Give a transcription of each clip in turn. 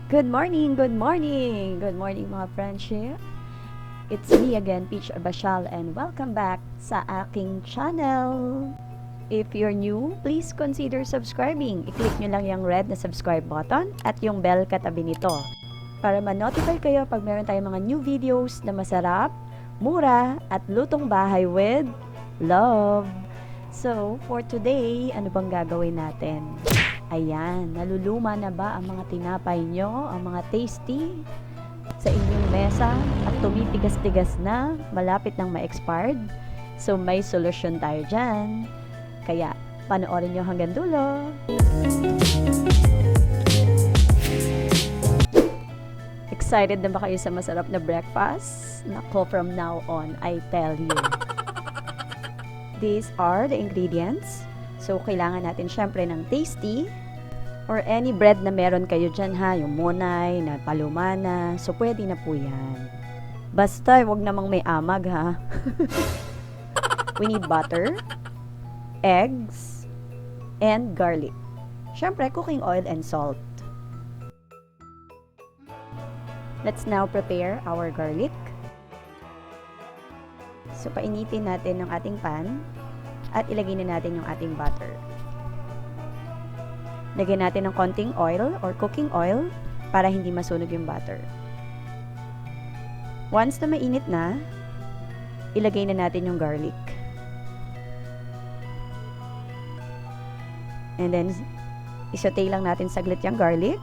Good morning, good morning, good morning mga friendship. It's me again, Peach Abacial, and welcome back sa aking channel. If you're new, please consider subscribing. I-click nyo lang yung red na subscribe button at yung bell katabi nito para ma-notify kayo pag meron tayong mga new videos na masarap, mura, at lutong bahay with love. So, for today, ano bang gagawin natin? Ayan, naluluma na ba ang mga tinapay nyo, ang mga tasty sa inyong mesa at tumitigas-tigas na, malapit nang ma-expired? So, may solusyon tayo dyan. Kaya, panoorin nyo hanggang dulo. Excited na ba kayo sa masarap na breakfast? Nako, from now on, I tell you. These are the ingredients. So, kailangan natin syempre ng tasty or any bread na meron kayo dyan ha, yung monay, na palumana. So, pwede na po yan. Basta, wag namang may amag ha. We need butter, eggs, and garlic. Syempre, cooking oil and salt. Let's now prepare our garlic. So, painitin natin ng ating pan at ilagay na natin yung ating butter. Lagyan natin ng konting oil or cooking oil para hindi masunog yung butter. Once na mainit na, ilagay na natin yung garlic. And then, isaute lang natin saglit yung garlic.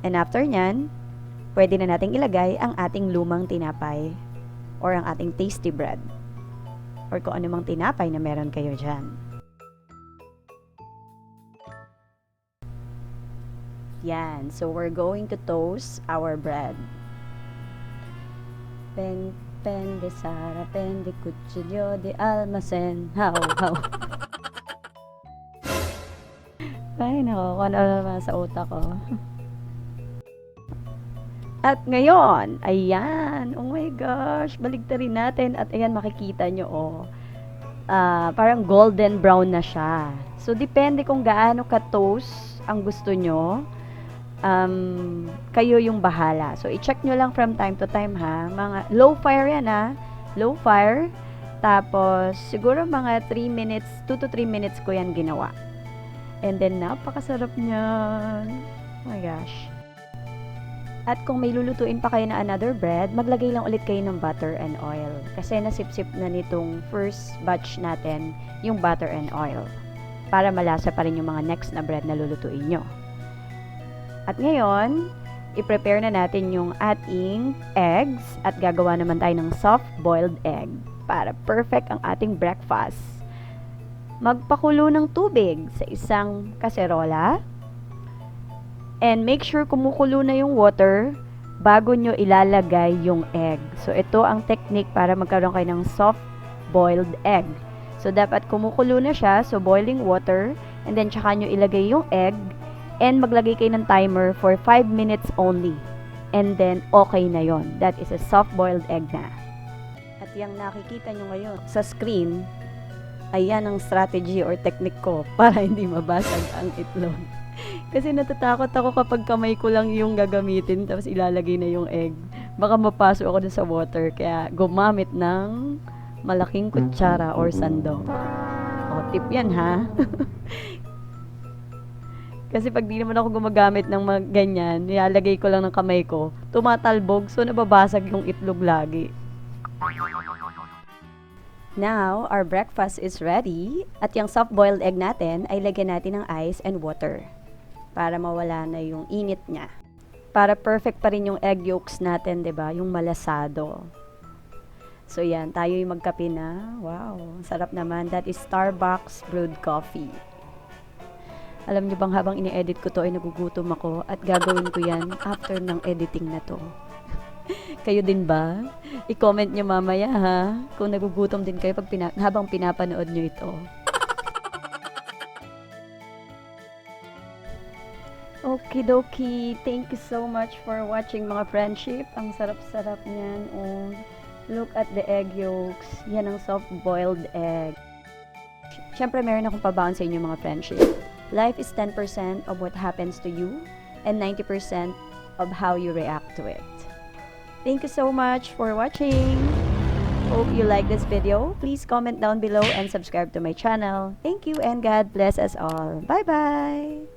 And after nyan, pwede na natin ilagay ang ating lumang tinapay or ang ating tasty bread or kung anumang tinapay na meron kayo dyan. Yan. So, we're going to toast our bread. Pen de Sara, pen de cuchillo de almacen. How. Ay, nako. Kung ano naman sa utak ko. At ngayon, ayan. Oh my gosh. Baligtarin natin. At ayan, makikita nyo, oh. Parang golden brown na siya. So, depende kung gaano ka-toast ang gusto nyo. Kayo yung bahala. So, i-check nyo lang from time to time ha. Mga low fire yan ha. Low fire. Tapos, siguro mga 3 minutes, 2 to 3 minutes ko yan ginawa. And then, napakasarap niyan. Oh my gosh. At kung may lulutuin pa kayo na another bread, maglagay lang ulit kayo ng butter and oil. Kasi nasip-sip na nitong first batch natin yung butter and oil. Para malasa pa rin yung mga next na bread na lulutuin nyo. At ngayon, i-prepare na natin yung ating eggs at gagawa naman tayo ng soft-boiled egg para perfect ang ating breakfast. Magpakulo ng tubig sa isang kaserola and make sure kumukulo na yung water bago nyo ilalagay yung egg. So, ito ang technique para magkaroon kayo ng soft-boiled egg. So, dapat kumukulo na siya, so boiling water, and then tsaka nyo ilagay yung egg. And maglagay kayo ng timer for 5 minutes only. And then, okay na yon. That is a soft-boiled egg na. At yung nakikita nyo ngayon sa screen, ayan ang strategy or technique ko para hindi mabasag ang itlog. Kasi natatakot ako kapag kamay ko lang yung gagamitin tapos ilalagay na yung egg. Baka mapasok ako dun sa water. Kaya gumamit ng malaking kutsara or sandok. O, tip yan ha. Kasi pag di naman ako gumagamit ng mga ganyan, nilalagay ko lang ng kamay ko, tumatalbog, so nababasag yung itlog lagi. Now, our breakfast is ready. At yung soft-boiled egg natin, ay lagyan natin ng ice and water para mawala na yung init niya. Para perfect pa rin yung egg yolks natin, 'di ba? Yung malasado. So yan, tayo yung magkape na. Wow, sarap naman. That is Starbucks brewed coffee. Alam niyo bang habang ini-edit ko to ay nagugutom ako at gagawin ko yan after ng editing na to. Kayo din ba? I-comment niyo mamaya ha kung nagugutom din kayo pag habang pinapanood niyo ito. Okidoki, thank you so much for watching mga friendship. Ang sarap-sarap niyan. Oh, look at the egg yolks. Yan ang soft-boiled egg. Siyempre meron akong pabaon sa inyo mga friendship. Life is 10% of what happens to you and 90% of how you react to it. Thank you so much for watching. Hope you like this video. Please comment down below and subscribe to my channel. Thank you and God bless us all. Bye-bye!